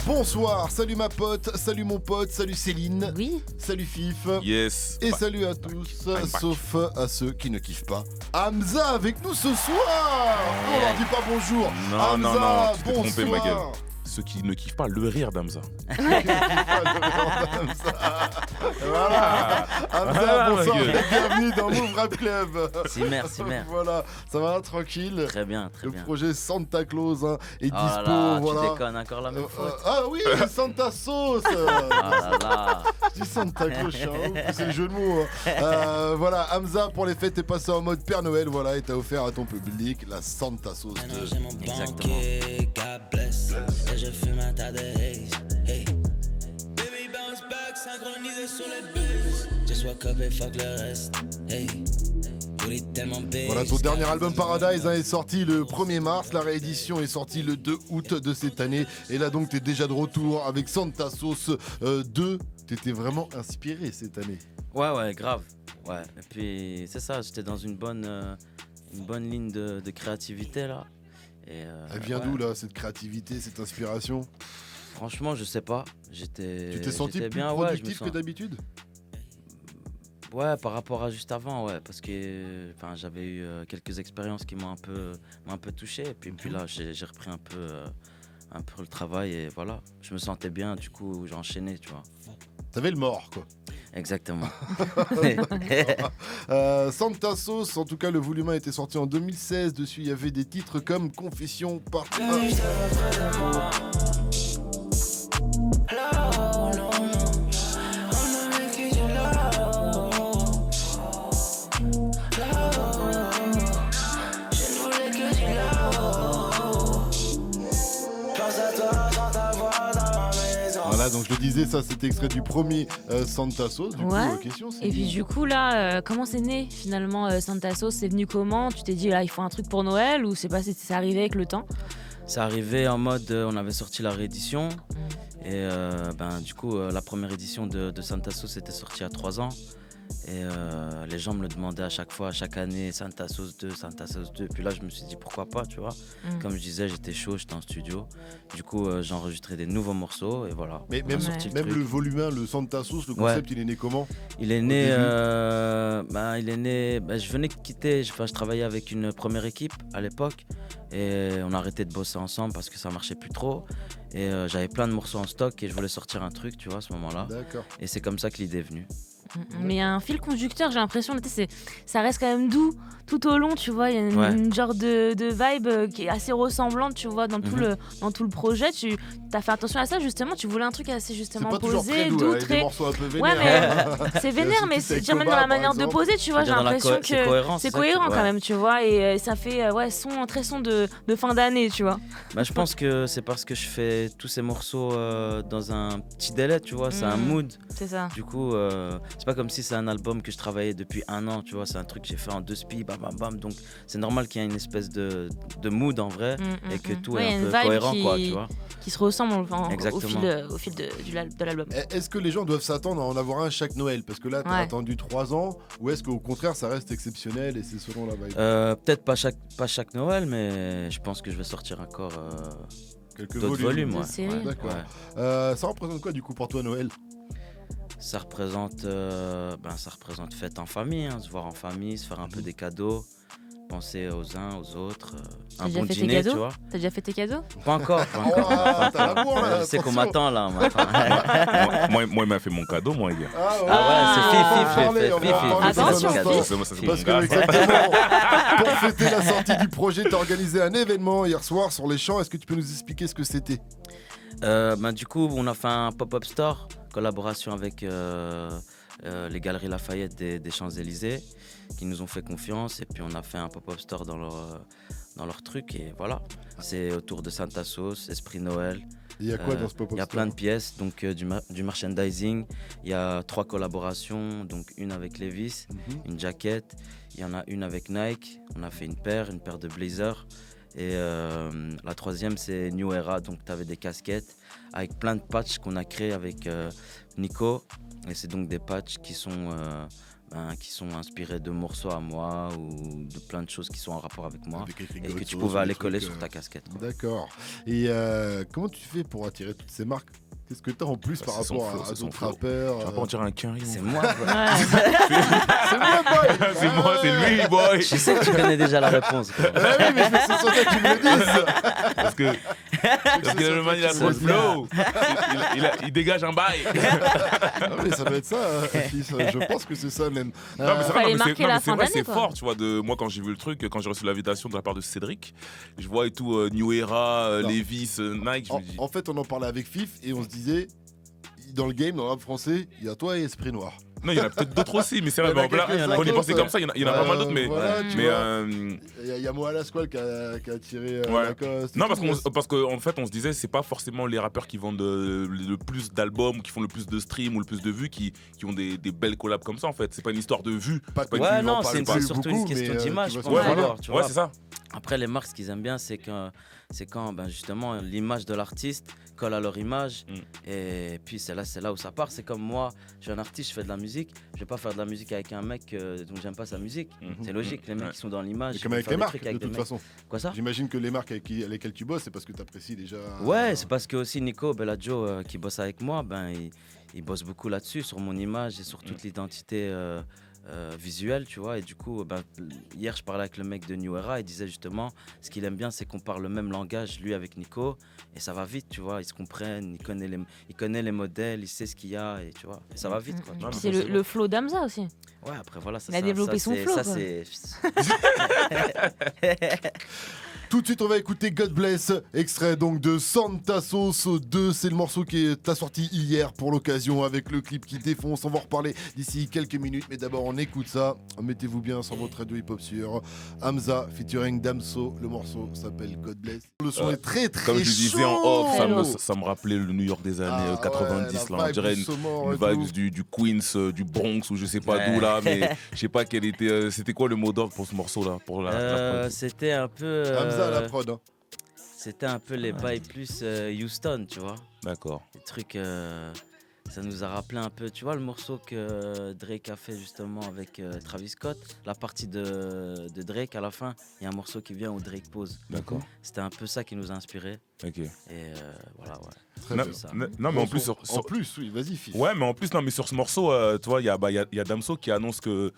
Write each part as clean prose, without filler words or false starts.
Bonsoir, salut ma pote, salut mon pote, salut Céline. Oui. Salut Fif. Yes. Et salut à tous, sauf à ceux qui ne kiffent pas. Hamza avec nous ce soir. On leur dit pas bonjour. Non, Hamza, tu t'es trompé, ma gueule. bonsoir. Ceux qui ne kiffent pas le rire d'Hamza. Voilà. Hamza, bonsoir et bienvenue dans Move Rap Club. Merci. Voilà, ça va tranquille. Très bien. Le projet Santa Claus est dispo. Là, voilà. Tu déconnes encore la même fois. Ah oui, Santa Sauce. Là. Je dis Santa Claus, c'est le jeu de mots. Voilà, Hamza pour les fêtes est passé en mode Père Noël, voilà, et t'as offert à ton public la Santa Sauce 2. Exactement. God bless. Et je fume un tas de haze. Hey. Baby bounce back, synchronisé sur les bases. Just walk up et fuck le reste. Hey. Voilà, ton dernier album Paradise est sorti le 1er mars, la réédition est sortie le 2 août de cette année. Et là donc t'es déjà de retour avec Santa Sauce 2. T'étais vraiment inspiré cette année. Ouais, grave. Ouais. Et puis c'est ça, j'étais dans une bonne ligne de créativité là. Et, elle vient d'où là, cette créativité, cette inspiration? Franchement, je sais pas. Tu t'es senti plus productif que d'habitude? Ouais, par rapport à juste avant, ouais, parce que j'avais eu quelques expériences qui m'ont un peu touché, et puis là j'ai repris un peu le travail, et voilà, je me sentais bien, du coup j'ai enchaîné, tu vois. T'avais le mort, quoi. Exactement. Santa Sauce, en tout cas le volume 1 était sorti en 2016, dessus il y avait des titres comme Confession partie 1. Voilà, donc je le disais, ça c'était extrait du premier Santa Sauce. Du coup, question, et puis du coup là, comment c'est né finalement Santa Sauce? C'est venu comment? Tu t'es dit là il faut un truc pour Noël, ou c'est arrivé avec le temps? C'est arrivé en mode, on avait sorti la réédition, et du coup la première édition de Santa Sauce était sortie à 3 ans. Et les gens me le demandaient à chaque fois, chaque année, Santa Sauce 2. Puis là, je me suis dit pourquoi pas, tu vois. Comme je disais, j'étais chaud, j'étais en studio. Du coup, j'ai enregistré des nouveaux morceaux et voilà. Mais même le volume 1, le Santa Sauce, le concept, il est né comment? Il est né, je venais de quitter, je travaillais avec une première équipe à l'époque, et on a arrêté de bosser ensemble parce que ça marchait plus trop. Et j'avais plein de morceaux en stock et je voulais sortir un truc, tu vois, à ce moment-là. D'accord. Et c'est comme ça que l'idée est venue. Mais il y a un fil conducteur, j'ai l'impression, ça reste quand même doux tout au long, tu vois. Il y a une genre de vibe qui est assez ressemblante, tu vois, dans tout le projet. Tu as fait attention à ça, justement. Tu voulais un truc assez justement posé, doux, très... des morceaux un peu vénères. Ouais, mais c'est vénère, mais c'est même dans la manière de poser, tu vois. J'ai l'impression que c'est cohérent quand même, tu vois. Et ça fait très son de fin d'année, tu vois. Je pense que c'est parce que je fais tous ces morceaux dans un petit délai, tu vois. C'est un mood. C'est ça. Du coup, c'est pas comme si c'est un album que je travaillais depuis 1 an, tu vois. C'est un truc que j'ai fait en 2 spi, bam bam bam. Donc c'est normal qu'il y ait une espèce de mood en vrai, et que tout est un peu cohérent, quoi, tu vois. Qui se ressemble au fil de l'album. Est-ce que les gens doivent s'attendre à en avoir un chaque Noël? Parce que là, t'as attendu 3 ans, ou est-ce qu'au contraire, ça reste exceptionnel et c'est selon la vibe? Peut-être pas chaque Noël, mais je pense que je vais sortir encore quelques d'autres volumes. Ouais. D'accord. Ouais. Ça représente quoi du coup pour toi Noël? Ça représente fête en famille, se voir en famille, se faire un peu des cadeaux, penser aux uns, aux autres, un bon dîner, tu vois. T'as déjà fait tes cadeaux? Pas encore. T'as l'amour là. Je sais qu'on m'attend là. moi, il m'a fait mon cadeau, moi, les gars. C'est Fifi. Attention, parce que exactement, pour fêter la sortie du projet, t'as organisé un événement hier soir sur les champs. Est-ce que tu peux nous expliquer ce que c'était? Du coup, on a fait un pop-up store, collaboration avec les Galeries Lafayette des Champs-Élysées, qui nous ont fait confiance, et puis on a fait un pop-up store dans leur truc, et voilà. C'est autour de Santa Sauce, Esprit Noël. Il y a quoi dans ce pop-up store? Il y a plein de pièces, donc du merchandising. Il y a 3 collaborations, donc une avec Levi's, une jaquette. Il y en a une avec Nike. On a fait une paire de blazers. Et la 3e, c'est New Era, donc tu avais des casquettes avec plein de patchs qu'on a créés avec Nico. Et c'est donc des patchs qui sont qui sont inspirés de morceaux à moi ou de plein de choses qui sont en rapport avec moi et que tu choses, pouvais aller des coller trucs, sur ta casquette. Quoi. D'accord. Et comment tu fais pour attirer toutes ces marques? Qu'est-ce que t'as en plus par rapport à d'autres rappeurs? Tu vas pas en dire un quinri. C'est moi. C'est moi, boy. C'est moi, c'est lui, boy. Je sais que tu connais déjà la réponse. Quoi. Ah oui, mais c'est sur ça que tu me le dises. Parce que le man, il a trop de flow. Il dégage un bail. Ah mais ça doit être ça, fils. Je pense que c'est ça même. Non, mais c'est Fallait vrai, marquer la fin d'année, c'est quoi. fort, tu vois. Moi, quand j'ai vu le truc, quand j'ai reçu l'invitation de la part de Cédric, je vois et tout, New Era, Non. Levi's, Nike, je me dis. En fait, on en parlait avec Fif et on se disait, dans le game, dans le rap français, il y a toi et Esprit Noir. Non, il y en a peut-être d'autres aussi, mais c'est Il y vrai, en a quelques-uns quand on y pensait d'autres, comme ça, il y en a pas mal d'autres, mais. Voilà, tu Mais vois. Il y a Moala Squall qui a tiré Lacoste. non, et tout, parce qu'en fait, on se disait, c'est pas forcément les rappeurs qui vendent le plus d'albums, qui font le plus de streams ou le plus de vues, qui ont des belles collabs comme ça, en fait. C'est pas une histoire de vues. Pas que Ouais, tu non, vends pas c'est le plus surtout une beaucoup, question mais, d'image, tu je vois pense, ce que je veux dire. d'abord, tu vois. Ouais, c'est ça. Après, les marques, ce qu'ils aiment bien, c'est quand justement l'image de l'artiste colle à leur image. Et puis c'est là où ça part. C'est comme moi, je suis un artiste, je fais de la musique. Je vais pas faire de la musique avec un mec dont j'aime pas sa musique. C'est logique, les mecs qui sont dans l'image. Mais comme ils avec vont les faire des marques, trucs de avec des toute mecs. façon. Quoi ça? J'imagine que les marques avec lesquelles tu bosses, c'est parce que tu apprécies déjà. Ouais, c'est parce que aussi Nico Bellagio qui bosse avec moi, il bosse beaucoup là-dessus, sur mon image et sur toute l'identité visuelle, tu vois. Et du coup, hier, je parlais avec le mec de New Era, il disait justement, ce qu'il aime bien, c'est qu'on parle le même langage, lui avec Nico, et ça va vite, tu vois. Ils se comprennent, il connaît les modèles, il sait ce qu'il y a, et tu vois, et ça va vite, quoi. Puis c'est le flow d'Amza aussi. Ouais, après voilà, ça, Il a développé son flow, ça, quoi. c'est... Tout de suite, on va écouter God Bless, extrait donc de Santa Sauce 2. C'est le morceau qui est sorti hier pour l'occasion avec le clip qui défonce. On va en reparler d'ici quelques minutes, mais d'abord on écoute ça. Mettez-vous bien sur votre radio hip-hop sur Hamza featuring Damso. Le morceau s'appelle God Bless. Le son est très très Comme je disais en chaud. off, ça me rappelait le New York des années 90, là, on dirait une vibe du Queens, du Bronx ou je sais pas d'où là, mais je sais pas quel était. C'était quoi le mot d'ordre pour ce morceau-là, pour la C'était un peu... Hamza à la prod. Hein. C'était un peu les bails plus Houston, tu vois. D'accord. Les trucs, ça nous a rappelé un peu, tu vois, le morceau que Drake a fait justement avec Travis Scott. La partie de Drake à la fin, il y a un morceau qui vient où Drake pose. D'accord. C'était un peu ça qui nous a inspiré. Ok. Et voilà, ouais. Très Non, bien. ça. non, mais en plus, En plus, oui, vas-y, fils. ouais, mais en plus, non, mais sur ce morceau, tu vois, il y a Damso qui annonce que.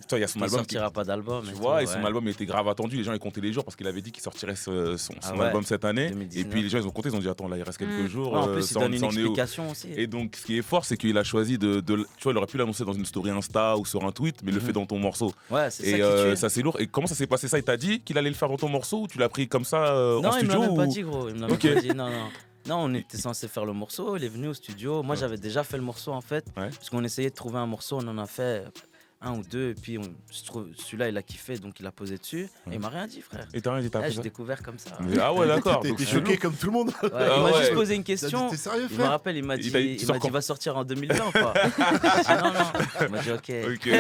Tu vois, il y a son Il album. sortira pas d'album. Tu et vois, tout, et son ouais. album était grave attendu. Les gens ils comptaient les jours parce qu'il avait dit qu'il sortirait son Ouais, album cette année. 2019. Et puis les gens ils ont compté, ils ont dit attends, là il reste quelques jours. Ouais, en plus, il ça donne une en est où explication aussi. Et donc, ce qui est fort, c'est qu'il a choisi tu vois, il aurait pu l'annoncer dans une story Insta ou sur un tweet, mais il le fait dans ton morceau. Ouais, c'est ça Et qui tue. ça, c'est lourd. Et comment ça s'est passé ça? Il t'a dit qu'il allait le faire dans ton morceau ou tu l'as pris comme ça Non, en il me studio l'a même pas ou- dit, gros. Il me l'a Ok. même pas dit, non. Non, on était censé faire le morceau, il est venu au studio. Moi, j'avais déjà fait le morceau en fait. Ouais. Parce qu'on essayait de trouver un morceau, on en a fait un ou deux. Et puis, celui-là, il a kiffé, donc il a posé dessus. Et il m'a rien dit, frère. Et t'as rien dit, t'as Là, pris j'ai ça? découvert comme ça. Ah ouais, d'accord. T'es Donc, c'est choqué lourd. comme tout le monde. Ouais, Ah il m'a ouais. juste posé une T'as dit, question. t'es sérieux, Il me frère? rappelle, il m'a dit, Il t'a dit, tu sors quand? va sortir en 2020 ou pas? J'ai dit, non. Il m'a dit, ok. Ok.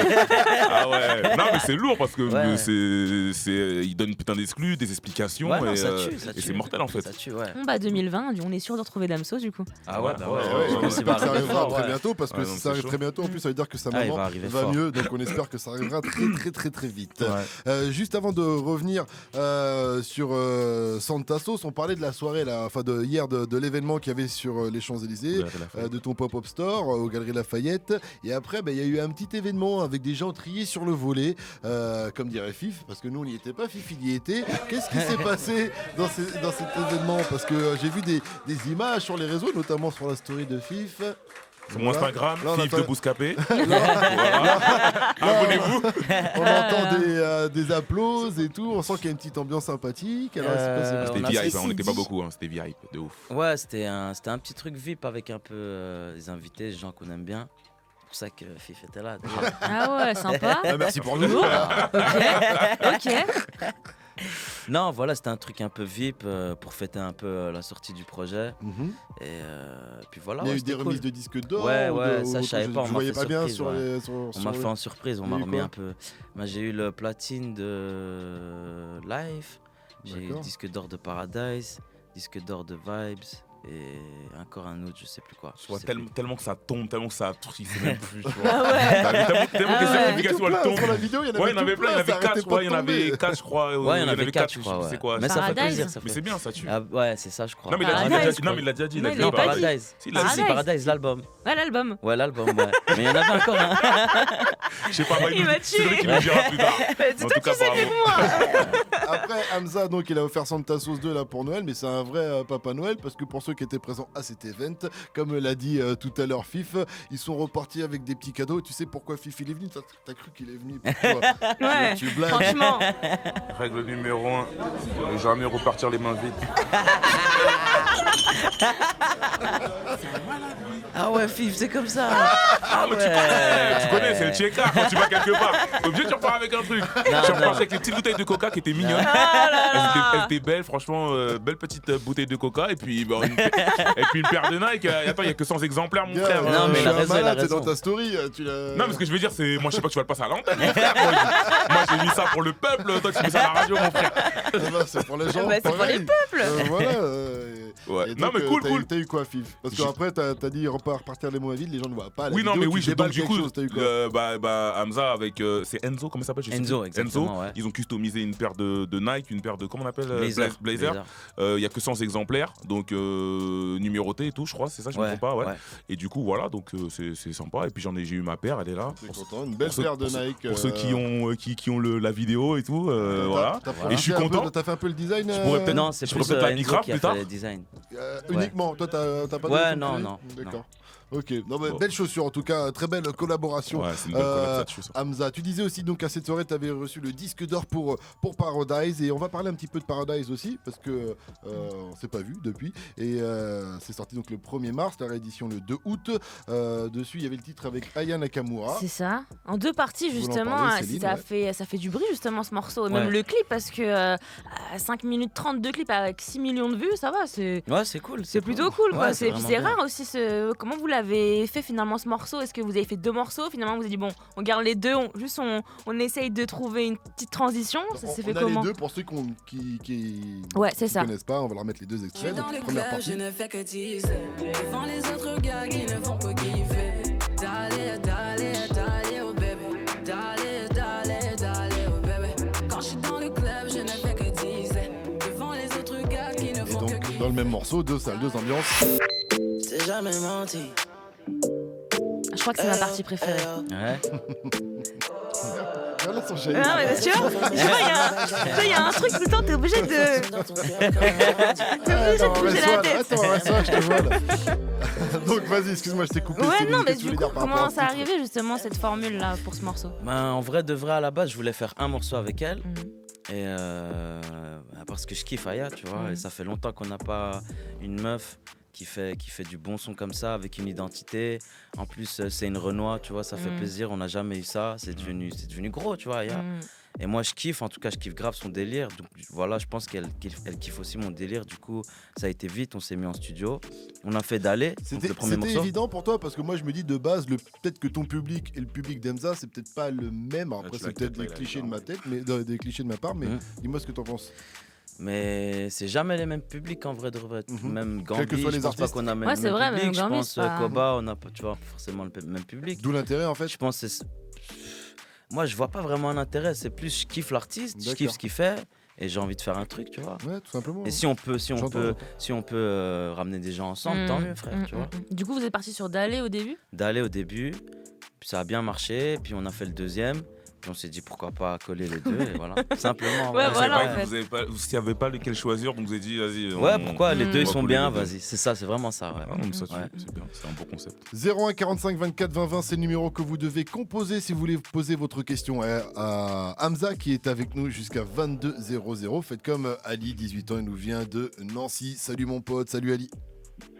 Ah ouais. Non mais c'est lourd parce que Ouais. il donne putain d'exclus, des explications Ouais, non, et, ça tue, ça et tue. c'est mortel en fait. Ça tue, ouais. Bon, bah 2020, on est sûr de retrouver Damso du coup. Ah ouais, bah ouais. Ouais, ouais, j'espère que ça arrivera fort, très ouais. bientôt parce que Ouais, si non, ça c'est arrive chaud. très bientôt, en plus ça veut dire que sa Ah, il maman va arriver va fort. mieux, donc on espère que ça arrivera très vite. Ouais. Juste avant de revenir sur Santa Sauce, on parlait de la soirée, de hier, de l'événement qu'il y avait sur les Champs-Élysées, de ton pop-up store aux Galeries Lafayette. Et après, il y a eu un petit événement avec des gens triés sur le volet, comme dirait Fif, parce que nous on n'y était pas, Fif il y était. Qu'est-ce qui s'est passé dans cet événement? Parce que j'ai vu des images sur les réseaux, notamment sur la story de Fif. Sur mon Instagram, Là, on Fif attend- de Bouscapé. Là, Abonnez-vous. on entend des applauses et tout, on sent qu'il y a une petite ambiance sympathique. Alors, c'est quoi, On C'était a VIP, fait on n'était pas Cindy. beaucoup, hein, c'était VIP, de ouf. Ouais, c'était un petit truc VIP avec un peu des invités, des gens qu'on aime bien. C'est pour ça que Fif était là. déjà. Ah ouais, sympa. Merci pour le Lourd. Ok. Non, voilà, c'était un truc un peu VIP pour fêter un peu la sortie du projet. Mhm. Et puis voilà. Il y a ouais, eu des c'était remises cool. de disques d'or. Ouais, ou ouais, de- ça, ou- je savais pas, on Je m'a voyais fait pas bien surprise, sur ouais. les. On m'a fait en surprise, on Il y a m'a eu remis quoi un peu. Moi, j'ai eu le platine de Live, j'ai eu le D'accord. disque d'or de Paradise, disque d'or de Vibes et encore un autre, je sais plus quoi. Je vois tellement que ça tombe, tellement que ça il sait même plus. Tu vois. Tellement que les certifications elles tombent. Sur la vidéo, il y en avait plein, il y en avait 4, je crois. Il y en avait 4, je crois. Ouais, il y en avait 4, je crois. C'est quoi? Mais ça fait plaisir. Mais c'est bien, ça tue. Ouais, c'est ça, je crois. Non, mais il l'a déjà dit. Non, Paradise. Si, Paradise, l'album. Ouais, l'album. Ouais. Mais il y en avait encore un. Je sais pas, il m'a tué. C'est lui qui nous dira plus tard. En tout cas, bravo. Après, Hamza, donc, il a offert Santa Sauce 2 là pour Noël, mais c'est un vrai Papa Noël parce que pour ceux qui étaient présents à cet event, comme l'a dit tout à l'heure Fif, ils sont repartis avec des petits cadeaux. Tu sais pourquoi Fif il est venu? T'as cru qu'il est venu? Pourquoi? Ouais, tu blagues. franchement. Règle numéro 1, ne jamais repartir les mains vides. Ah ouais, Fif, c'est comme ça. Ah ouais. Tu connais, c'est le check-up quand tu vas quelque part. T'es obligé, tu repars avec un truc. Tu repars avec les petites bouteilles de coca qui étaient mignonnes. Elles étaient belles, franchement, belle petite bouteille de coca et puis une paire de Nike. Attends, il n'y a que 100 exemplaires, mon frère. Non, mais il a raison. C'est dans ta story. Non, mais ce que je veux dire, c'est. Moi, je sais pas que tu vas le passer à l'antenne, mon frère. Moi, j'ai mis ça pour le peuple. Toi, tu mets ça à la radio, mon frère. C'est pour les gens. C'est pour les peuples. Voilà. Ouais. Donc, non, mais cool. T'as eu quoi, Fif? Parce qu'après, t'as dit repartir les mots vides, les gens ne voient pas. Oui, non, mais oui, donc du coup, t'as eu quoi? Hamza avec. C'est Enzo, comment il s'appelle? Enzo, exactement. Enzo, ils ont customisé une paire de Nike, une paire de. Comment on appelle? Blazer. Il y a que 100 exemplaires, donc numérotés et tout, je crois, c'est ça, je me trompe pas, ouais. Et du coup, voilà, donc c'est sympa. Et puis j'ai eu ma paire, elle est là. T'es content, une belle paire de Nike. Pour ceux qui ont la vidéo et tout, voilà. Et je suis content. T'as fait un peu le design? Non, c'est plus Enzo qui a fait le design. Uniquement, toi t'as pas. Ouais, non. D'accord. Ok, non, mais belle chaussure en tout cas, très belle collaboration. Ouais, c'est une belle collaboration. Hamza, tu disais aussi donc à cette soirée, tu avais reçu le disque d'or pour Paradise et on va parler un petit peu de Paradise aussi parce que on s'est pas vu depuis et c'est sorti donc le 1er mars, la réédition le 2 août. Dessus, il y avait le titre avec Aya Nakamura. C'est ça, en 2 parties justement, ça fait du bruit justement ce morceau, même le clip parce que 5 minutes 30 de clip avec 6 millions de vues, ça va, c'est cool. C'est plutôt cool quoi, c'est rare aussi comment vous l'avez fait finalement ce morceau? Est-ce que vous avez fait 2 morceaux? Finalement vous avez dit bon, on garde les deux, on essaye de trouver une petite transition. Ça s'est fait comment? Les deux pour ceux qui connaissent pas, on va leur mettre les 2 extraits. Dans le première club, partie. je ne fais que teaser devant les autres gars qui ne font que kiffer. D'aller, oh bébé. D'aller, oh bébé. Quand je suis dans le club, je ne fais que teaser devant les autres gars qui ne font que kiffer. Dans le même morceau, 2 salles, 2 ambiances. J'ai jamais menti. Je crois que c'est ma partie préférée. Ouais. Voilà son chien. Non, mais tu vois, il y a un truc tout le temps, t'es obligé de. bouger la tête. Attends, je te vois là. Donc vas-y, excuse-moi, je t'ai coupé. Ouais, non, mais du coup, comment ça arrivé justement cette formule là pour ce morceau? En vrai de vrai, à la base, je voulais faire un morceau avec elle. Et parce que je kiffe Aya, tu vois, et ça fait longtemps qu'on n'a pas une meuf qui fait du bon son comme ça, avec une identité. En plus, c'est une Renoir, tu vois, ça fait plaisir. On n'a jamais eu ça. C'est devenu gros, tu vois, Aya. Et moi, je kiffe, en tout cas, je kiffe grave son délire. Donc voilà, je pense qu'elle kiffe aussi mon délire. Du coup, ça a été vite, on s'est mis en studio. On a fait D'aller, le premier morceau. C'était évident pour toi, parce que moi, je me dis de base, peut-être que ton public et le public d'Hamza, c'est peut-être pas le même. Après, c'est peut-être des clichés de ma tête, mais des clichés de ma part, mais dis-moi ce que t'en penses. Mais c'est jamais les mêmes publics en vrai de vrai. Même Gambi, quels que soient les je pense artistes. pas qu'on a même Ouais, c'est vrai, public. même Gambi, je pense Koba, on n'a pas, tu vois, forcément le même public. D'où l'intérêt en fait. Je pense moi je vois pas vraiment un intérêt, c'est plus je kiffe l'artiste, je kiffe ce qu'il fait et j'ai envie de faire un truc, tu vois. Ouais, tout simplement. Et si on peut ramener des gens ensemble, tant mieux frère, tu vois. Du coup, vous êtes parti sur D'aller au début? D'aller au début, puis ça a bien marché, puis on a fait le deuxième. On s'est dit pourquoi pas coller les deux et voilà, simplement. Ouais, voilà, vous n'avez pas lequel choisir, donc vous avez dit vas-y. Ouais, pourquoi les deux ils sont bien, vas-y, c'est ça, c'est vraiment ça. Ouais. Ah, non, ça c'est bien, c'est un bon concept. 01 45 24 20 20, c'est le numéro que vous devez composer si vous voulez poser votre question à Hamza qui est avec nous jusqu'à 22h00. Faites comme Ali, 18 ans, il nous vient de Nancy. Salut mon pote, salut Ali.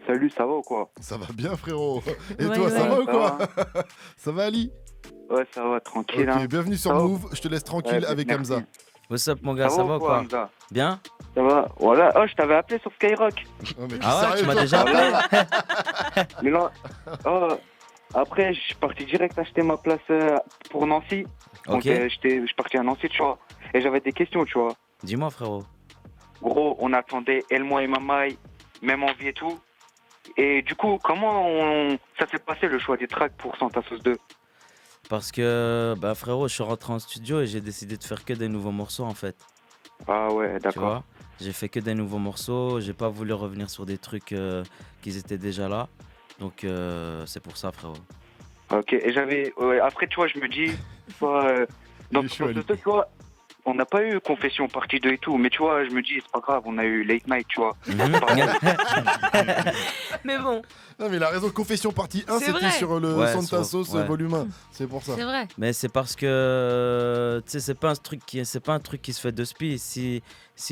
Salut, ça va ou quoi? Ça va bien frérot. Et toi, ça va ou quoi? Ça va Ali? Ouais, ça va, tranquille. Ok, bienvenue sur Move, je te laisse tranquille avec merci. Hamza. What's up mon gars, ça va ou quoi? Hamza? Bien? Ça va, voilà. Oh, je t'avais appelé sur Skyrock. Oh, mais ah ouais, tu m'as déjà appelé? Mais non, après, je suis parti direct acheter ma place pour Nancy. Donc, je suis parti à Nancy, tu vois. Et j'avais des questions, tu vois. Dis-moi frérot. Gros, on attendait Elmo et Mamaï, même envie et tout. Et du coup, ça s'est passé le choix des tracks pour Santa Sauce 2? Parce que, frérot, je suis rentré en studio et j'ai décidé de faire que des nouveaux morceaux en fait. Ah ouais, Tu d'accord. vois, j'ai fait que des nouveaux morceaux, j'ai pas voulu revenir sur des trucs qui étaient déjà là. Donc c'est pour ça, frérot. Ok, et après, tu vois, je me dis, dans ce tu vois, on n'a pas eu Confession partie 2 et tout, mais tu vois, je me dis, c'est pas grave, on a eu Late Night, tu vois. Mais bon. Non, mais il a raison, Confession partie 1, c'était vrai. sur le Santa Sauce volume 1. C'est pour ça. C'est vrai. Mais c'est parce que, tu sais, c'est pas un truc qui se fait de spi. Si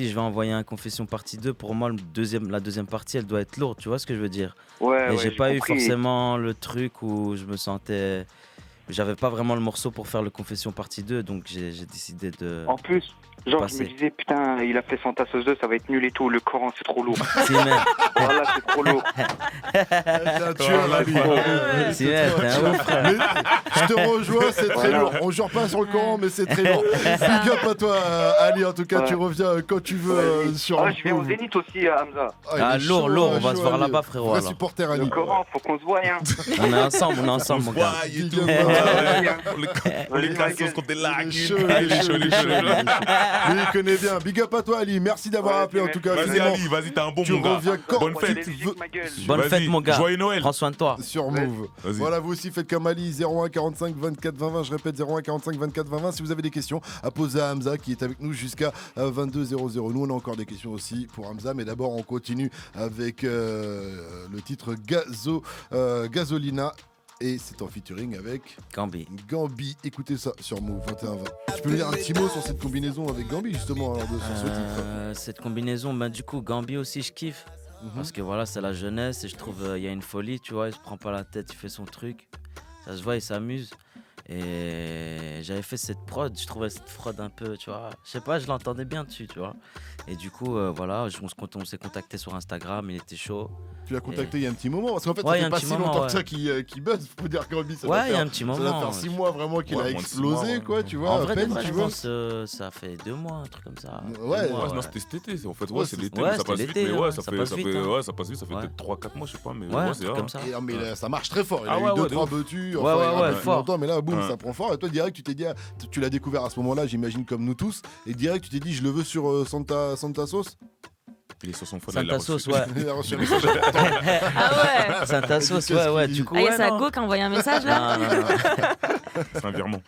je vais envoyer un Confession partie 2, pour moi, la deuxième partie, elle doit être lourde, tu vois ce que je veux dire? Et j'ai pas eu forcément le truc où je me sentais... J'avais pas vraiment le morceau pour faire le Confession partie 2, donc j'ai décidé de... En plus, genre, je me disais, putain, il a fait Santa Sauce 2, ça va être nul et tout, le Coran, c'est trop lourd. Voilà, c'est trop lourd. Tu es là, lui. Je te rejoins, c'est très lourd. On jure pas sur le Coran, mais c'est très lourd. Big up à toi, Ali, en tout cas, tu reviens quand tu veux sur... je viens au Zénith aussi, Hamza. Lourd, on va se voir là-bas, frérot. Vrai supporter, Ali. Le Coran, faut qu'on se voie, hein. On est ensemble, mon gars. Les cassos contre les lacs. Il connaît bien. Big up à toi, Ali. Merci d'avoir appelé en tout cas. Vas-y, Ali, vas-y, t'es un bon mon gars. Bonne fête, mon gars. Joyeux Noël. Prends soin de toi. Sur Move. Voilà, vous aussi faites comme Ali. 01 45 24 20 20. Je répète, 01 45 24 20 20. Si vous avez des questions à poser à Hamza qui est avec nous jusqu'à 22h00. Nous, on a encore des questions aussi pour Hamza. Mais d'abord, on continue avec le titre Gasolina. Et c'est en featuring avec Gambi. Écoutez ça sur Move 21-20. Tu peux me dire un petit mot sur cette combinaison avec Gambi justement alors sur ce titre? Cette combinaison, du coup Gambi aussi je kiffe. Parce que voilà, c'est la jeunesse et je trouve il y a une folie, tu vois, il se prend pas la tête, il fait son truc. Ça se voit, il s'amuse. Et j'avais fait cette prod, je trouvais cette prod un peu, tu vois, je sais pas, je l'entendais bien dessus, tu vois. Et du coup, voilà, on s'est contacté sur Instagram, il était chaud. Tu l'as contacté il y a un petit moment, parce qu'en fait, ça fait pas si longtemps que ça qui buzz, faut dire Gambi, ça il y a un petit moment. Ça doit faire 6 mois vraiment qu'il a explosé, quoi, tu vois. En vrai, je pense ça fait 2 mois, un truc comme ça. Non, c'était cet été, en fait, c'est l'été, ça passe vite, mais ça passe vite, ça fait peut-être 3-4 mois, je sais pas, mais c'est comme ça. Mais ça marche très fort, il a eu 2-3 beutus, longtemps, mais là, boum, ça prend fort. Et toi, direct, tu t'es dit, tu l'as découvert à ce moment-là, j'imagine, comme nous tous, et direct, tu t'es dit, je le veux sur Santa Sauce. Il est sur son phone. Santa Sauce, ouais. Ah ouais. Santa Sauce, ouais. Du coup, il y a sa go qui a envoyé un message là. Non. C'est un virement.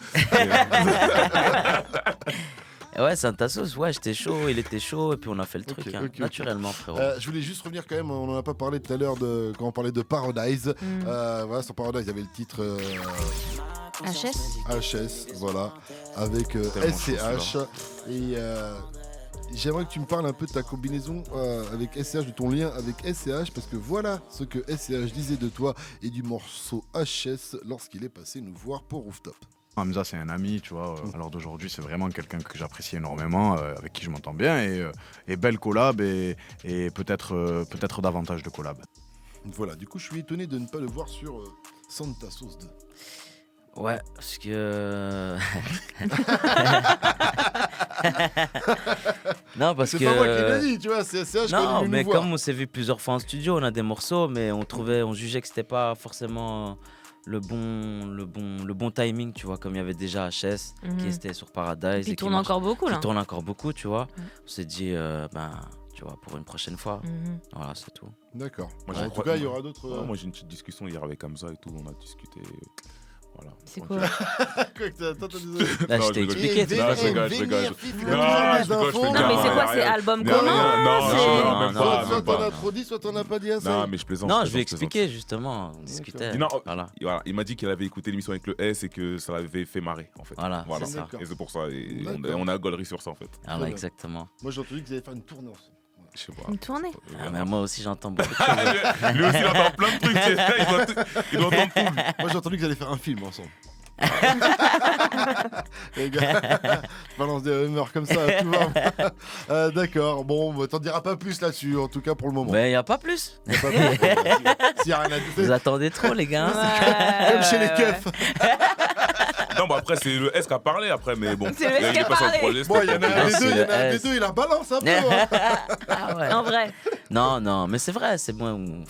Ouais, Santa Sauce, ouais, j'étais chaud, il était chaud, et puis on a fait le truc, naturellement, frérot. Je voulais juste revenir quand même, on en a pas parlé tout à l'heure quand on parlait de Paradise. Voilà, sur Paradise, il y avait le titre HS, voilà, avec SCH. Et j'aimerais que tu me parles un peu de ta combinaison avec SCH, de ton lien avec SCH, parce que voilà ce que SCH disait de toi et du morceau HS lorsqu'il est passé nous voir pour Rooftop. Hamza, c'est un ami, tu vois. Alors d'aujourd'hui, c'est vraiment quelqu'un que j'apprécie énormément, avec qui je m'entends bien, et belle collab, et peut-être davantage de collab. Voilà, du coup, je suis étonné de ne pas le voir sur Santa Sauce 2. Ouais, parce que... Non, parce que... C'est pas moi qui l'ai dit, tu vois, c'est SCH. Non, mais comme on s'est vu plusieurs fois en studio, on a des morceaux, mais on jugeait que c'était pas forcément le bon timing, tu vois, comme il y avait déjà HS qui était sur Paradise. Il tourne encore beaucoup, là. Qui tourne encore beaucoup, tu vois. On s'est dit, tu vois, pour une prochaine fois. Voilà, c'est tout. D'accord. En tout cas, il y aura d'autres... Moi, j'ai une petite discussion hier avec Hamza et tout, on a discuté... Voilà. C'est quoi? Là, je t'ai expliqué. Non, je rigole. Non, mais c'est quoi? C'est album commun? Non, soit t'en as trop dit, soit t'en as pas dit assez. Non, mais je plaisante. Non, je vais expliquer justement. On discutait. Voilà. Il m'a dit qu'il avait écouté l'émission avec le S et que ça l'avait fait marrer, en fait. Voilà. C'est ça. Et c'est pour ça. On a gaulerie sur ça, en fait. Voilà, exactement. Moi, j'ai entendu qu'ils allaient faire une tournée ensemble. Je sais pas. Une tournée. Mais moi aussi j'entends beaucoup de choses. Lui aussi il entend plein de trucs. Il doit entendre tout. Moi j'ai entendu qu'ils allaient faire un film ensemble. Les gars, balance des rumeurs comme ça, tout va. D'accord, bon, t'en diras pas plus là-dessus, en tout cas pour le moment. Mais y a pas plus. Y a pas plus. S'il y a rien à dire. Vous attendez trop les gars. Comme chez les keufs. Non, bah après, c'est le S qui a parlé après, mais bon. C'est le S qui a parlé. Bon, il y en a un des deux, il a balance un peu. En vrai. Non, mais c'est vrai, c'est bon,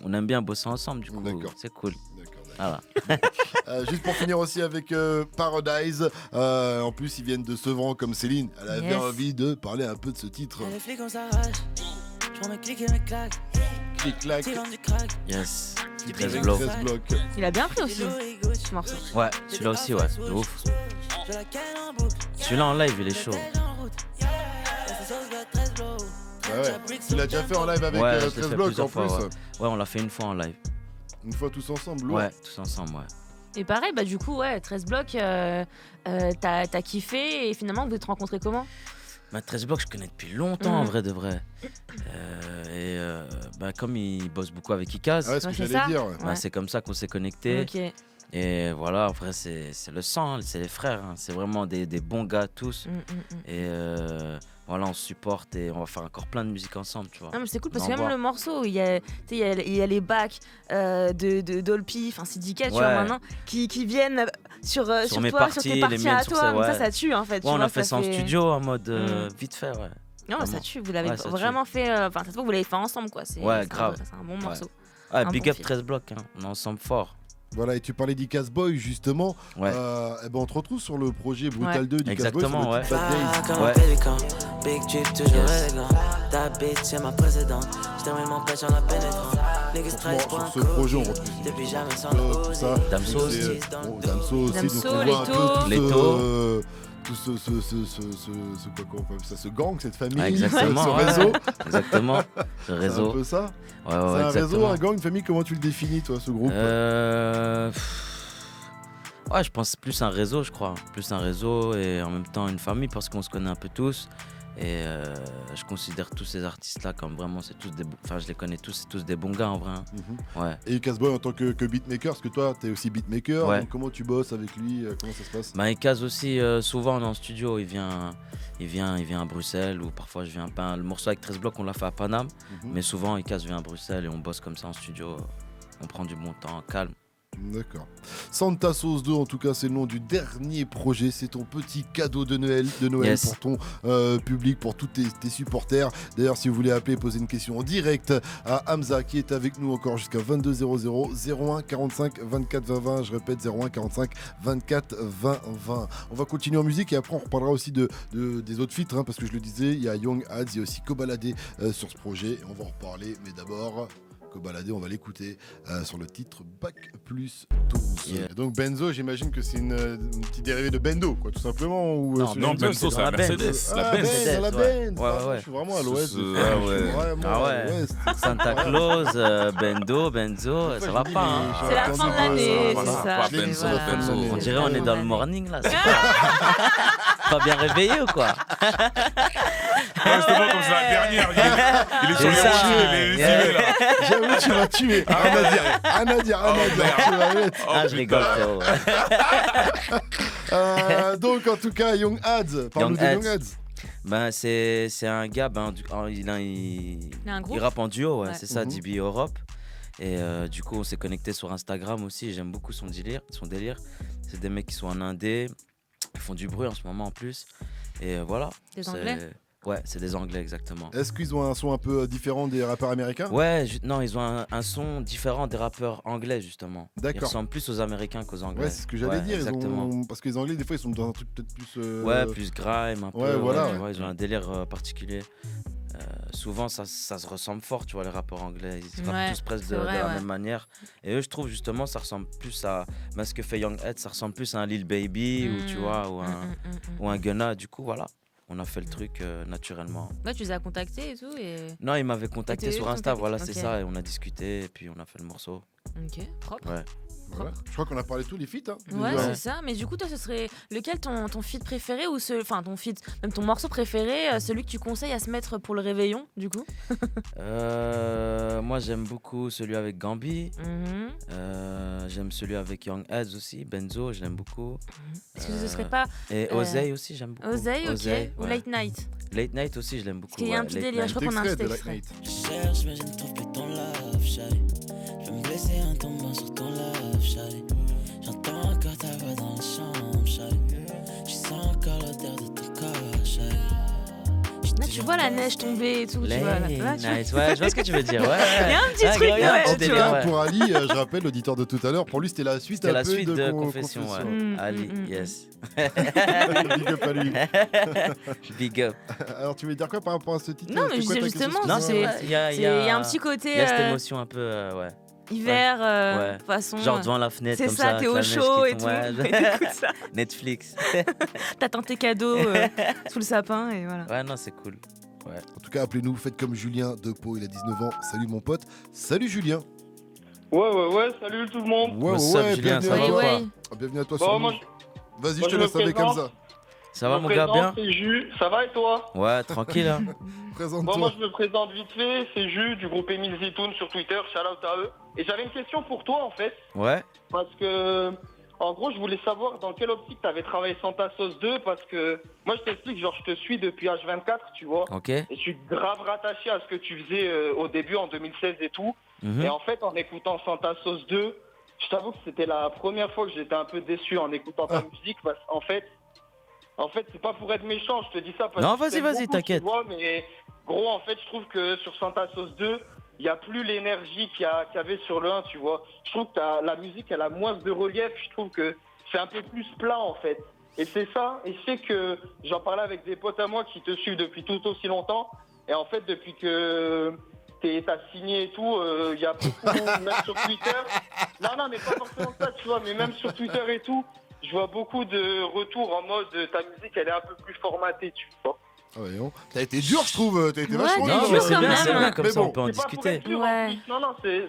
on aime bien bosser ensemble, du coup, c'est cool. Voilà. Juste pour finir aussi avec Paradise, en plus ils viennent de Sevran comme Céline, elle avait envie de parler un peu de ce titre. Les flics on s'arrache, je prends mes clics et mes claques. Clic-clac. Yes. 13 blocs. Il a bien pris aussi ce morceau. Ouais, celui-là aussi, ouais, de ouf. Celui-là en live, il est chaud. Ouais. Tu l'as déjà fait en live avec 13 blocs en plus. Ouais, on l'a fait une fois en live. Une fois tous ensemble, lourd. Ouais, tous ensemble, ouais. Et pareil, bah du coup, 13 blocs, t'as kiffé et finalement vous êtes rencontrés comment? 13 blocs, je connais depuis longtemps en vrai de vrai. Comme il bosse beaucoup avec Ikaz, c'est ce que j'allais dire. C'est comme ça qu'on s'est connectés. Okay. Et voilà, après c'est le sang, c'est les frères, hein. C'est vraiment des bons gars tous. Et voilà, on se supporte et on va faire encore plein de musique ensemble, tu vois. Non mais c'est cool parce que même le morceau, il y a les backs de Dolpy, enfin Syndicate, tu vois maintenant, qui viennent sur toi, sur tes parties à toi. Donc ça tue en fait. Ouais, on a fait ça en studio en mode vite fait, ouais. Non, ça tue, vous l'avez vraiment fait, enfin ça se voit que vous l'avez fait ensemble quoi. Grave. C'est un bon morceau. Ouais, big up 13 blocs, hein. On est ensemble fort. Voilà, et tu parlais d'Icaz Boy justement. Ouais. On te retrouve sur le projet Brutal 2 d'Icaz Boy. Exactement, ouais. Big Jeep, toujours élégant. Ta bitch, c'est ma précédente. Je termine mon pêche en la pénétrant. Sur ce projet, on retrouve depuis jamais sans tout ça. Damso aussi. Damso aussi. Damso, donc on voit un peu Leto. tout ce gang, cette famille, exactement, ce réseau. Exactement, ce réseau. C'est un peu ça. Ouais, c'est un exactement. réseau, un gang, une famille. Comment tu le définis, toi, ce groupe? Ouais, je pense plus un réseau, je crois. Plus un réseau et en même temps une famille parce qu'on se connaît un peu tous. Et je considère tous ces artistes-là comme vraiment, je les connais tous, c'est tous des bons gars en vrai. Ouais. Et Ikaz Boy en tant que beatmaker, parce que toi, t'es aussi beatmaker. Ouais. Donc comment tu bosses avec lui? Comment ça se passe? Ikaz aussi, souvent on est en studio, il vient à Bruxelles ou parfois je viens pas. Le morceau avec 13 blocs, on l'a fait à Paname, mais souvent Ikaz vient à Bruxelles et on bosse comme ça en studio. On prend du bon temps, calme. D'accord. Santa Sauce 2, en tout cas, c'est le nom du dernier projet. C'est ton petit cadeau de Noël Yes. pour ton public, pour tous tes supporters. D'ailleurs, si vous voulez appeler, poser une question en direct à Hamza qui est avec nous encore jusqu'à 22h00 01 45 24 20 20. Je répète, 01 45 24 20 20. On va continuer en musique et après on reparlera aussi des autres feats, parce que je le disais, il y a Young Ads, il y a aussi Kobalade sur ce projet. Et on va en reparler, mais d'abord... Kobalade, on va l'écouter sur le titre Bac plus 12. Yeah. Donc Benzo, j'imagine que c'est une petite dérivée de Bendo, quoi, tout simplement. Ou, Non, Benzo, c'est la Mercedes. La Benz. Ouais. Je suis vraiment à l'ouest. Santa Claus, Bendo, Benzo, ça va pas. Hein. C'est la fin de l'année, c'est ça. On dirait on est dans le morning là. Pas bien réveillé ou quoi? Justement, comme c'est la dernière, il est sur les routes, il est lessivé là. J'avoue, tu m'as tué. Un à dire. Tu vas mettre. Je rigole, frérot. Donc, en tout cas, Young Ads. Parle-nous de Young Ads. C'est un gars, il rappe en duo, c'est ça, DB Europe. Et du coup, on s'est connecté sur Instagram aussi. J'aime beaucoup son délire. C'est des mecs qui sont en indé. Ils font du bruit en ce moment en plus. Et voilà. Des Anglais? Ouais, c'est des Anglais, exactement. Est-ce qu'ils ont un son un peu différent des rappeurs américains? Ouais, non, ils ont un son différent des rappeurs anglais, justement. D'accord. Ils ressemblent plus aux Américains qu'aux Anglais. Ouais, c'est ce que j'allais dire. Exactement. Parce que les Anglais, des fois, ils sont dans un truc peut-être plus... Ouais, plus grime, un peu. Ouais, voilà. Tu vois, ils ont un délire particulier. Souvent, ça se ressemble fort, tu vois, les rappeurs anglais. Ils rappent tous presque de la même manière. Et eux, je trouve, justement, ça ressemble plus à... ce que fait Young Head, ça ressemble plus à un Lil Baby, ou tu vois, ou un Gunna. Du coup, voilà. On a fait le truc naturellement. Ouais, tu les as contactés et tout Non, ils m'avaient contacté sur Insta, voilà, c'est ça. Et on a discuté, et puis on a fait le morceau. Ok, propre. Ouais. Voilà. Je crois qu'on a parlé de tous les feats. Ouais, c'est ça. Mais du coup, toi, ce serait lequel ton feat préféré ou ton feat, même ton morceau préféré, celui que tu conseilles à se mettre pour le réveillon, du coup? Moi, j'aime beaucoup celui avec Gambi. J'aime celui avec Young Heads aussi. Benzo, je l'aime beaucoup. Est-ce que ce serait pas... Et Ozay aussi, j'aime beaucoup. Ozay, ok. Ou Late Night? Late Night aussi, je l'aime beaucoup. Parce qu'il y a un petit délire, je crois qu'on a un petit extrait. Je cherche, mais je ne trouve plus ton love, shawty. Je vais me blesser en tombant sur ton love, shawty. J'entends encore ta voix dans la chambre, shawty. Je sens encore l'odeur de ton corps, shawty. tu vois la neige tomber et tout. Tu vois, là, nice. Ouais, je vois ce que tu veux dire. Ouais. Il y a un petit truc. En tout cas, pour Ali, je rappelle l'auditeur de tout à l'heure, pour lui c'était la suite. C'était la suite de Confession. Ali, yes. Big up à lui. Big up. Alors tu veux dire quoi par rapport à ce titre? Non, mais justement, il y a un petit côté. Il y a cette émotion un peu, ouais. Hiver, façon. Genre devant la fenêtre, comme ça. C'est ça, t'es au chaud et tout. Ça. Netflix. T'attends tes cadeaux sous le sapin et voilà. Ouais, non, c'est cool. Ouais. En tout cas, appelez-nous, faites comme Julien de Pau, il a 19 ans. Salut mon pote. Salut Julien. Ouais, salut tout le monde. Ouais, Julien, bienvenue à toi sur nous. Vas-y, je te laisse avec comme ça. Ça va mon gars, bien? C'est Jus, ça va et toi? Ouais, tranquille. Hein. Présente-toi. Moi je me présente vite fait, c'est Jus du groupe Émile Zitoun sur Twitter, shout out à eux. Et j'avais une question pour toi en fait. Ouais. Parce que, en gros, je voulais savoir dans quelle optique t'avais travaillé Santa Sauce 2, parce que moi je t'explique, genre je te suis depuis H24, tu vois. Ok. Et je suis grave rattaché à ce que tu faisais au début en 2016 et tout. Et en fait, en écoutant Santa Sauce 2, je t'avoue que c'était la première fois que j'étais un peu déçu en écoutant ta musique, parce qu'en fait, c'est pas pour être méchant, je te dis ça parce non, que vas-y, t'inquiète. Mais gros, en fait, je trouve que sur Santa Sauce 2, il n'y a plus l'énergie qu'il y avait sur le 1, tu vois. Je trouve que la musique, elle a moins de relief, je trouve que c'est un peu plus plat, en fait. Et c'est ça, et je sais que j'en parlais avec des potes à moi qui te suivent depuis tout aussi longtemps, et en fait, depuis que t'as signé et tout, il y a beaucoup, même sur Twitter. Non, mais pas forcément ça, tu vois, mais même sur Twitter et tout, je vois beaucoup de retours en mode ta musique elle est un peu plus formatée, tu vois. Ah ouais, non. T'as été dur, je trouve. T'as été vachement dur. Non, mais c'est bien, comme ça on peut en c'est discuter.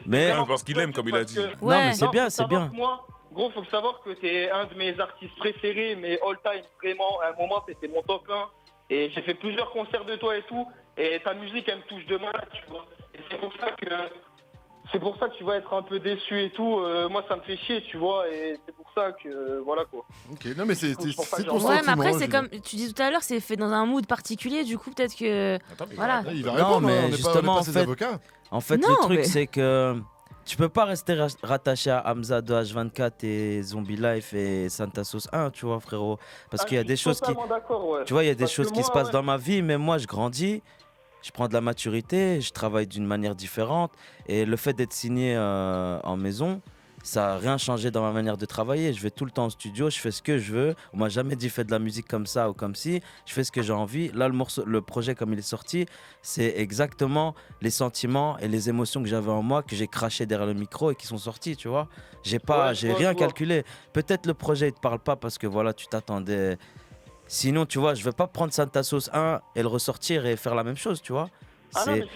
Mais parce qu'il aime, comme il a dit. Non, mais c'est bien, c'est bien. Moi, gros, faut savoir que t'es un de mes artistes préférés, mais all time, vraiment. À un moment, c'était mon top 1. Et j'ai fait plusieurs concerts de toi et tout. Et ta musique, elle me touche de malade, tu vois. Et c'est pour ça que tu vas être un peu déçu et tout. Moi, ça me fait chier, tu vois. Et c'est pour ça que, voilà quoi. Ok, non, mais c'est ton ouais, mais après, c'est comme tu dis tout à l'heure, c'est fait dans un mood particulier. Du coup, peut-être que. Attends, voilà. Il va répondre, mais justement, en fait, le truc, c'est que tu peux pas rester rattaché à Hamza de H24 et Zombie Life et Santa Sauce 1, tu vois, frérot. Parce qu'il y a des choses qui. Tu vois, il y a des choses qui se passent dans ma vie, mais moi, je grandis. Je prends de la maturité, je travaille d'une manière différente et le fait d'être signé en maison, ça n'a rien changé dans ma manière de travailler. Je vais tout le temps au studio, je fais ce que je veux. On m'a jamais dit fais de la musique comme ça ou comme ci. Je fais ce que j'ai envie. Là, le projet comme il est sorti, c'est exactement les sentiments et les émotions que j'avais en moi que j'ai craché derrière le micro et qui sont sortis, tu vois. J'ai rien calculé. Peut-être le projet il te parle pas parce que voilà, tu t'attendais. Sinon, tu vois, je vais pas prendre Santa Sauce 1 et le ressortir et faire la même chose, tu vois.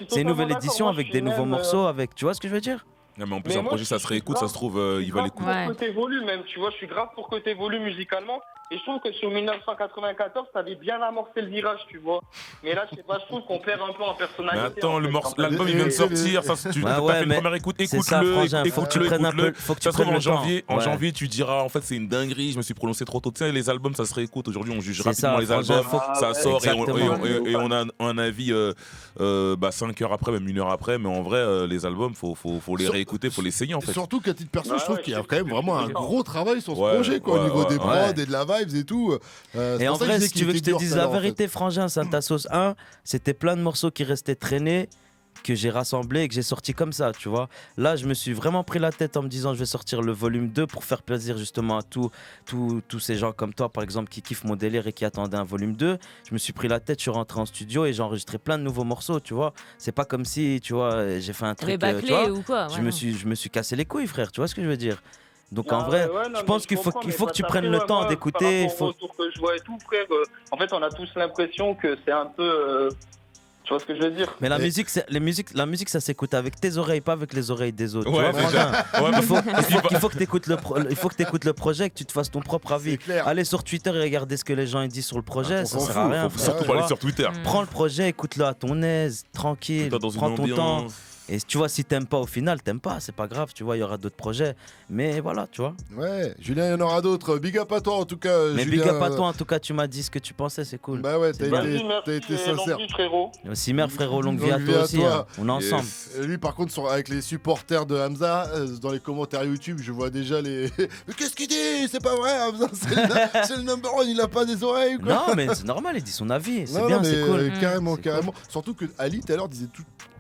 C'est une nouvelle édition avec des nouveaux morceaux, avec, tu vois ce que je veux dire? Non, mais en plus, un projet, ça se réécoute, ça se trouve, il va l'écouter. Pour que t'évolues même, tu vois, je suis grave pour que t'évolues musicalement. Et je trouve que sur 1994, t'avais bien amorcé le virage, tu vois. Mais là, je sais pas, je trouve qu'on perd un peu en personnalité. Mais attends, l'album il vient de sortir, t'as fait une première écoute, écoute-le. Faut que tu prennes un peu. Faut que tu prennes le temps. En janvier, tu diras, en fait, c'est une dinguerie, je me suis prononcé trop tôt. Tu sais, les albums, ça se réécoute. Aujourd'hui, on juge rapidement les albums, ça sort et on a un avis 5 heures après, même 1 heure après. Mais en vrai, les albums, faut les réécouter, faut les saigner en fait. Surtout qu'à titre perso, je trouve qu'il y a quand même vraiment un gros travail sur ce projet, quoi, au niveau des prods et de la vibes et tout. Et en vrai, si tu veux que je te dise la vérité, Frangin, Santa Sauce 1, c'était plein de morceaux qui restaient traînés, que j'ai rassemblés et que j'ai sortis comme ça, tu vois. Là, je me suis vraiment pris la tête en me disant je vais sortir le volume 2 pour faire plaisir justement à tous ces gens comme toi, par exemple, qui kiffent mon délire et qui attendaient un volume 2. Je me suis pris la tête, je suis rentré en studio et j'ai enregistré plein de nouveaux morceaux, tu vois. C'est pas comme si, tu vois, j'ai fait un truc, tu vois, ou quoi, je me suis cassé les couilles, frère, tu vois ce que je veux dire. Donc en vrai, je pense qu'il faut que tu prennes le temps d'écouter. Il faut que je vois et tout, frère. En fait, on a tous l'impression que c'est un peu. Tu vois ce que je veux dire? Mais la musique, ça s'écoute avec tes oreilles, pas avec les oreilles des autres. Ouais, tu vois, il faut que tu écoutes le projet, que tu te fasses ton propre avis. Allez sur Twitter et regarder ce que les gens ils disent sur le projet, ça sert à rien. Faut surtout pas aller sur Twitter. Prends le projet, écoute-le à ton aise, tranquille, prends ton temps. Et tu vois, si t'aimes pas au final, t'aimes pas, c'est pas grave, tu vois, il y aura d'autres projets. Mais voilà, tu vois. Ouais, Julien, il y en aura d'autres. Big up à toi en tout cas. Mais Julien, big up à toi, en tout cas, tu m'as dit ce que tu pensais, c'est cool. Bah ouais, t'as Merci, été sincère. longue vie, frérot. Simer, frérot, longue vie à Longue vie toi à aussi. toi. Hein. On est ensemble. Et lui, par contre, avec les supporters de Hamza, dans les commentaires YouTube, je vois déjà les. Mais qu'est-ce qu'il dit? C'est pas vrai, Hamza, c'est le number one, il a pas des oreilles ou quoi? Non, mais c'est normal, il dit son avis. C'est Non, bien, non, c'est cool. Carrément, C'est carrément. Surtout que Ali, tout à l'heure, disait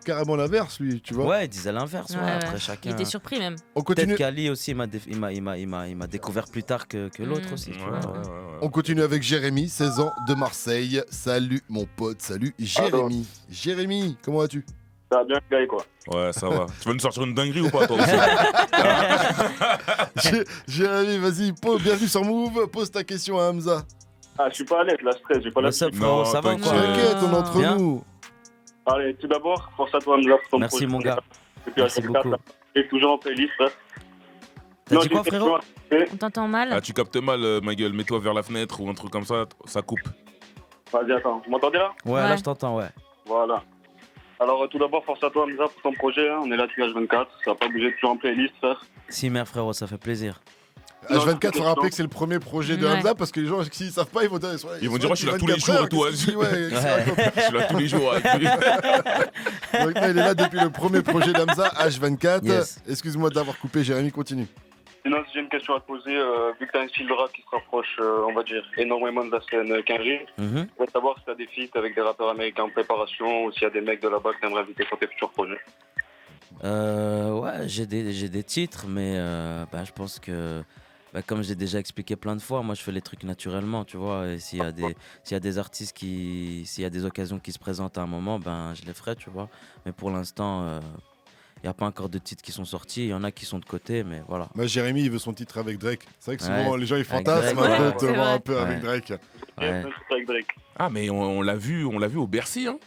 carrément l'inverse, lui, tu vois. Ouais, il disait l'inverse. Ouais, Ouais. ouais. Après, chacun. Il était surpris même. On continue. Peut-être qu'Ali aussi, il m'a découvert plus tard que l'autre aussi. tu vois. On continue avec Jérémy, 16 ans, de Marseille. Salut, mon pote, salut, Jérémy. Jérémy, comment vas-tu? Ça va bien, gars, quoi. Ouais, ça va. Tu vas nous sortir une dinguerie ou pas, toi aussi? Jérémy, vas-y, bienvenue sur Move, pose ta question à Hamza. Ah, je suis pas à l'aise, là, stress, j'ai pas la What's up, frérot, ça va ou quoi? T'inquiète, on est entre Bien. nous. Allez, tout d'abord, force à toi, Hamza, pour ton Merci, projet. mon gars. Depuis Merci H24, beaucoup. là. Et toujours en playlist, frère. T'as Non, dit j'ai quoi, une question frérot? à te poser. On t'entend mal. Ah, tu captes mal, ma gueule. Mets-toi vers la fenêtre ou un truc comme ça coupe. Vas-y, attends, vous m'entendez là? Ouais, là, je t'entends, ouais. Voilà. Alors, tout d'abord, force à toi, Hamza, pour ton projet. Hein. On est là depuis H24, ça va pas bouger, toujours en playlist, frère. Simer, frérot, ça fait plaisir. H24, faut rappeler que c'est le premier projet de Ouais. Hamza parce que les gens, s'ils savent pas, ils vont dire. Ils vont dire, ouais, je suis là tous les jours et tout. Ouais, Je suis là tous les jours avec lui. donc, il est là depuis le premier projet d'Hamza, H24. Yes. Excuse-moi d'avoir coupé, Jérémy, continue. Sinon, si j'ai une question à te poser, vu que t'as un style de rap qui se rapproche, on va dire, énormément de la scène Quinry, Mhm. je voudrais savoir si t'as des feats avec des rappeurs américains en préparation ou s'il y a des mecs de là-bas que t'aimerais inviter sur tes futurs projets. Ouais, j'ai des titres, mais je pense que, comme j'ai déjà expliqué plein de fois, moi je fais les trucs naturellement, tu vois. Et s'il y a des artistes s'il y a des occasions qui se présentent à un moment, je les ferai, tu vois. Mais pour l'instant, il n'y a pas encore de titres qui sont sortis. Il y en a qui sont de côté, mais voilà. Bah, Jérémy, il veut son titre avec Drake. C'est vrai que souvent, Ouais. les gens, ils Avec fantasment Drake, un ouais. peu de te voir un peu Ouais. avec Drake. Ouais. Avec Drake. Ah, mais on l'a vu au Bercy, hein.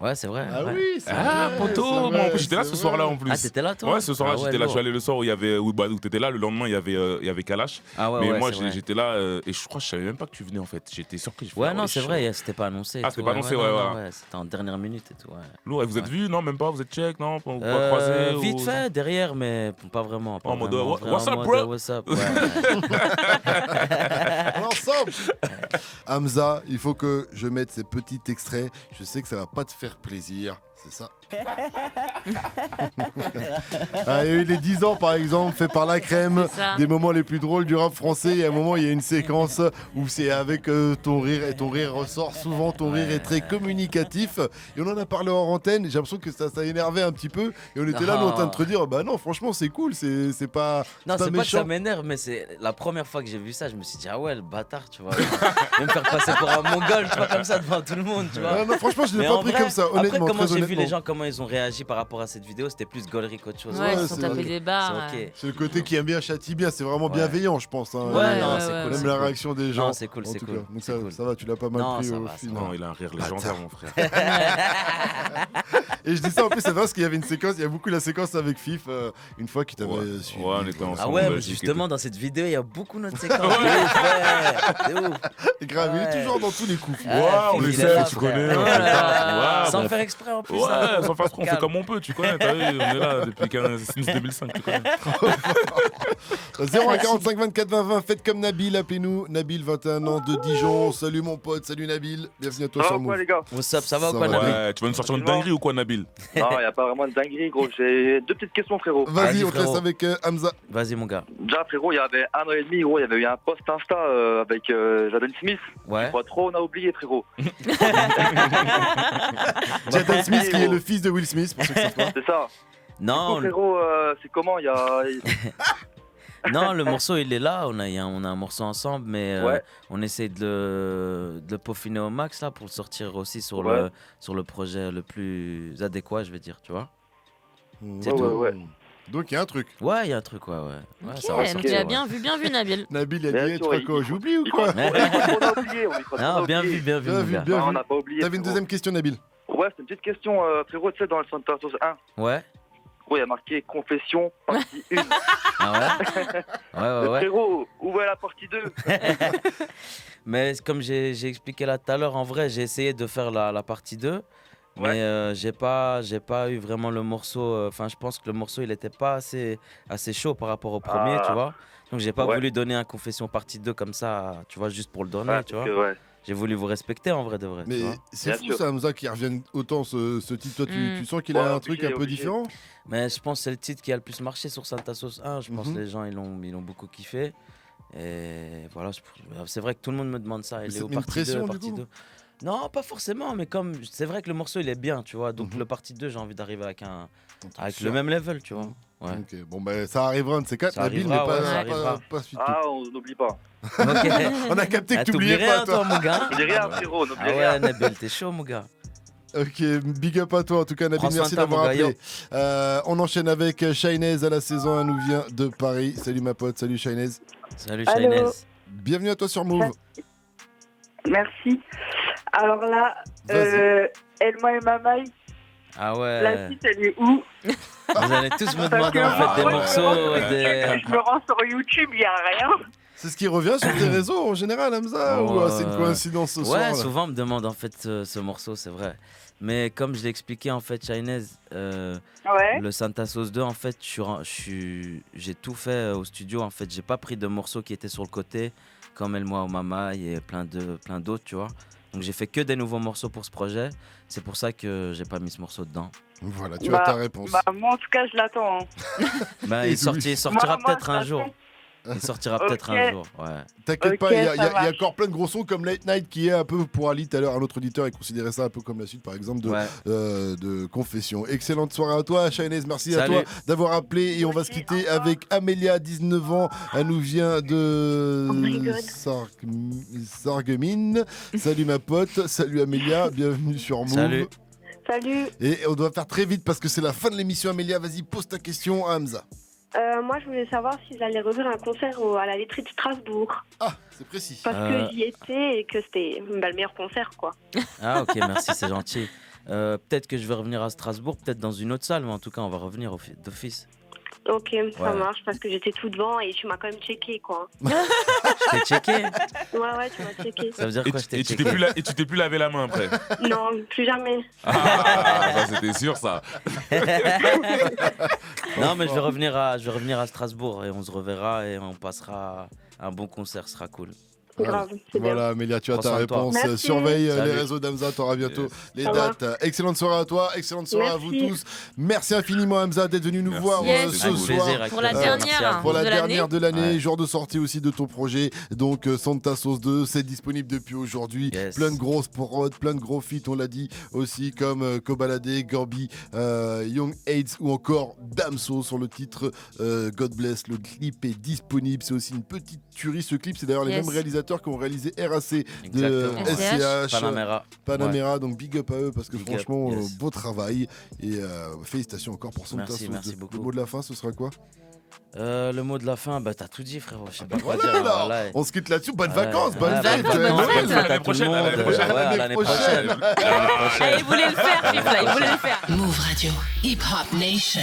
Ouais, c'est vrai. Ah ouais. oui, c'est Ah, vrai, poto, c'est moi en vrai, plus j'étais là c'est ce soir-là vrai. en plus. Ah, t'étais là, toi? Ouais, ce soir-là, Ah ouais, j'étais là, je suis lourd. allé le soir où il y avait, où t'étais là, le lendemain il y avait Kalash. Ah ouais, Mais ouais, moi c'est vrai. j'étais là et je crois que je savais même pas que tu venais en fait. J'étais surpris. J'ai fait, Ouais, ah non, c'est chaud. vrai, c'était pas annoncé. et Ah, tout, c'était pas annoncé, non, ouais, non, ouais. C'était en dernière minute et tout, ouais. Lourd, et vous êtes vus? Non, même pas, vous êtes check, non? Pas croisé Vite fait, derrière, mais pas vraiment. Pas En mode, vraiment, what's up, en mode, bro? What's up, ouais. On est ensemble. Hamza, il faut que je mette ces petits extraits. Je sais que ça va pas te faire plaisir. C'est ça. Ah, il y a eu les 10 ans par exemple, fait par la crème, C'est ça. des moments les plus drôles du rap français. Et à un moment, il y a une séquence où c'est avec ton rire, et ton rire ressort souvent. Ton rire est très communicatif. Et on en a parlé hors antenne. J'ai l'impression que ça énervait un petit peu. Et on était là, nous, en train de te dire, bah non, franchement, c'est cool, c'est pas. Non, c'est pas que méchant. ça m'énerve, mais c'est la première fois que j'ai vu ça, je me suis dit, ah ouais, le bâtard, tu vois. Il va me faire passer pour un mongol, tu vois, comme ça devant tout le monde, tu vois. Ah, non, franchement, je l'ai Mais pas en pris vrai, comme ça, honnêtement. Après, comment très j'ai vu honnêtement. les gens, comment ils ont réagi par rapport à cette vidéo, c'était plus gaulerie qu'autre chose. Ouais, ils se c'est sont tapés vrai. des barres. C'est ok. C'est le côté qui aime bien châtie bien, c'est vraiment Ouais. bienveillant, je pense. Hein. Ouais, non, ouais, c'est ouais, cool. Même c'est la cool. réaction des gens. Non, c'est cool, en c'est tout cool. cas. Donc c'est cool. ça va, tu l'as pas mal Non, pris ça au va, ça final. Non, il a un rire légendaire, mon frère. Et je dis ça en plus, c'est vrai parce qu'il y avait une séquence, il y a beaucoup la séquence avec Fif, une fois qu'il t'avait Ouais. suivi. Ouais, on était ensemble. Ah ouais, mais Belgique et justement, dans cette vidéo, il y a beaucoup notre séquence. C'est ouf. Et grave, il est Ouais. toujours dans tous les coups. Fif. Ouais, on il le est sait, là, tu frère. connais. Ouais, sans Ouais, faire exprès en plus. Ouais, hein. sans faire exprès, on fait Calme. comme on peut, tu connais. T'as vu, on est là depuis 2005, tu connais. 0 à 45 24 20 20, faites comme Nabil, appelez-nous. Nabil, 21 ans, de Dijon. Salut mon pote, salut Nabil. Bienvenue à toi Ça sur va quoi, Move. les gars? What's up, ça va Ça ou quoi, va. Nabil? Ouais, tu vas nous sortir une dinguerie ou quoi, Nabil? Non, y a pas vraiment de dinguerie, gros. J'ai deux petites questions, frérot. Vas-y, Vas-y, on te laisse frérot. avec Hamza. Vas-y, mon gars. Déjà, frérot, il y avait 1 an et demi, gros, il y avait eu un post Insta avec Jaden Smith. Ouais. Pas trop, on a oublié, frérot. Jaden Smith, qui est le fils de Will Smith, pour ceux qui savent pas. C'est ça. Non, Du coup, frérot, c'est comment? Il y a. non, le morceau il est là, on a un morceau ensemble, mais Ouais. on essaie de le peaufiner au max là pour le sortir aussi sur, Ouais. sur le projet le plus adéquat, je vais dire, tu vois. C'est Ouais, tout. ouais. Donc il y a un truc. Ouais, il y a un truc, ouais. Ouais, Ok, ça va donc sortir, il a ouais. bien vu Nabil. Nabil a Bien dit, tu sûr, crois il- quoi, j'oublie ou quoi? On a oublié, on y croit qu'on a Non, bien oublié. vu, bien vu, Bien mon vu, gars. bien Non, vu. on n'a pas oublié. T'avais une frérot. deuxième question, Nabil. Ouais, c'est une petite question, frérot, tu sais, dans le Santa Sauce 1, Ouais. gros, il y a marqué Confession, partie 1. Ah ouais. Ouais, ouais. Frérot, où est la partie 2? Mais comme j'ai expliqué là tout à l'heure, en vrai, j'ai essayé de faire la partie 2. Mais j'ai pas eu vraiment le morceau. Enfin, je pense que le morceau, il était pas assez chaud par rapport au premier, tu vois. Donc, j'ai pas voulu donner un Confession partie 2 comme ça, tu vois, juste pour le donner, tu vois. J'ai voulu vous respecter en vrai de vrai. Mais c'est fou ça, Hamza, qui revienne autant ce titre. Toi, tu sens qu'il a un truc un peu différent? Mais je pense que c'est le titre qui a le plus marché sur Santa Sauce 1. Je pense que les gens ils l'ont beaucoup kiffé. Et voilà, c'est vrai que tout le monde me demande ça. Il est au partie 2, partie 2. Non, pas forcément, mais comme c'est vrai que le morceau il est bien, tu vois. Donc le partie 2, j'ai envie d'arriver avec le même level, tu vois. Ouais. Ok, bon ben ça arrivera un de ces quatre, Nabil, mais pas suite. Ah, on n'oublie pas. Okay. On a capté que t'oubliais pas, toi, mon gars. N'oublie rien, frérot, n'oublie rien. Ah ouais, Nabil, t'es chaud, mon gars. Ok, big up à toi en tout cas, Nabil, merci d'avoir appelé. On enchaîne avec Shinez à la saison 1, nous vient de Paris. Salut ma pote, salut Shinez. Salut Shinez. Bienvenue à toi sur Move. Merci. Alors là, Elma et Mamaï. Ah ouais. La suite, elle est où? Vous allez tous me demander en fait des morceaux. Je me rends sur YouTube, il n'y a rien. C'est ce qui revient sur tes réseaux en général, Hamza, ou c'est une coïncidence ce soir? Ouais, souvent on me demande en fait ce morceau, c'est vrai. Mais comme je l'ai expliqué en fait, Shinez, le Santa Sauce 2, en fait, j'ai tout fait au studio. En fait, j'ai pas pris de morceaux qui étaient sur le côté, comme El Moi ou Mamaï et plein d'autres, tu vois. Donc j'ai fait que des nouveaux morceaux pour ce projet. C'est pour ça que j'ai pas mis ce morceau dedans. Voilà, tu as ta réponse. Moi en tout cas, je l'attends. Il sortira peut-être un jour. Il sortira peut-être un jour, ouais. T'inquiète pas, il y a encore plein de gros sons comme Late Night qui est un peu, pour Ali tout à l'heure, un autre auditeur, et considérait ça un peu comme la suite par exemple de Confession. Excellente soirée à toi, Shinez, merci à toi d'avoir appelé, et on va se quitter avec Amélia, 19 ans, elle nous vient de Sarreguemines. Salut ma pote, salut Amélia, bienvenue sur Move. Salut. Et on doit faire très vite parce que c'est la fin de l'émission. Amélia, vas-y, pose ta question à Hamza. Moi, je voulais savoir s'ils allaient refaire un concert à la laiterie de Strasbourg. Ah, c'est précis. Parce que j'y étais et que c'était le meilleur concert, quoi. Ah, ok, merci, c'est gentil. Peut-être que je vais revenir à Strasbourg, peut-être dans une autre salle, mais en tout cas, on va revenir d'office. Ok, ça marche, parce que j'étais tout devant et tu m'as quand même checké, quoi. Je t'ai checké? Ouais, tu m'as checké. Ça veut dire quoi, je t'ai checké? Et tu t'es plus lavé la main après? Non, plus jamais. Ah, c'était sûr, ça. Non, mais je vais revenir à Strasbourg et on se reverra et on passera un bon concert, ce sera cool. Grave, voilà, Amélia, tu as ta réponse. Merci. Surveille les réseaux d'Hamza, tu auras bientôt les dates. Excellente soirée à toi, excellente soirée à vous tous. Merci infiniment, Hamza, d'être venu nous voir ce soir. Pour la dernière. Pour la dernière de l'année, jour de sortie aussi de ton projet. Donc, Santa Sauce 2, c'est disponible depuis aujourd'hui. Plein de grosses prods, plein de gros feats, on l'a dit aussi, comme Kobalade, Gorby, Young AIDS ou encore Damso sur le titre God Bless. Le clip est disponible. C'est aussi une petite tuerie, ce clip. C'est d'ailleurs les mêmes réalisateurs qui ont réalisé RAC de SCH, Panamera, donc big up à eux parce que franchement beau travail et félicitations encore pour Santa Sauce. Merci beaucoup. Le mot de la fin, ce sera quoi? Le mot de la fin, t'as tout dit, frérot. Je sais pas quoi dire. Voilà. On se quitte là-dessus. Bonnes vacances, bonne fête. L'année prochaine. L'année prochaine. Il voulait le faire, il voulait le faire. Move Radio, Hip Hop Nation.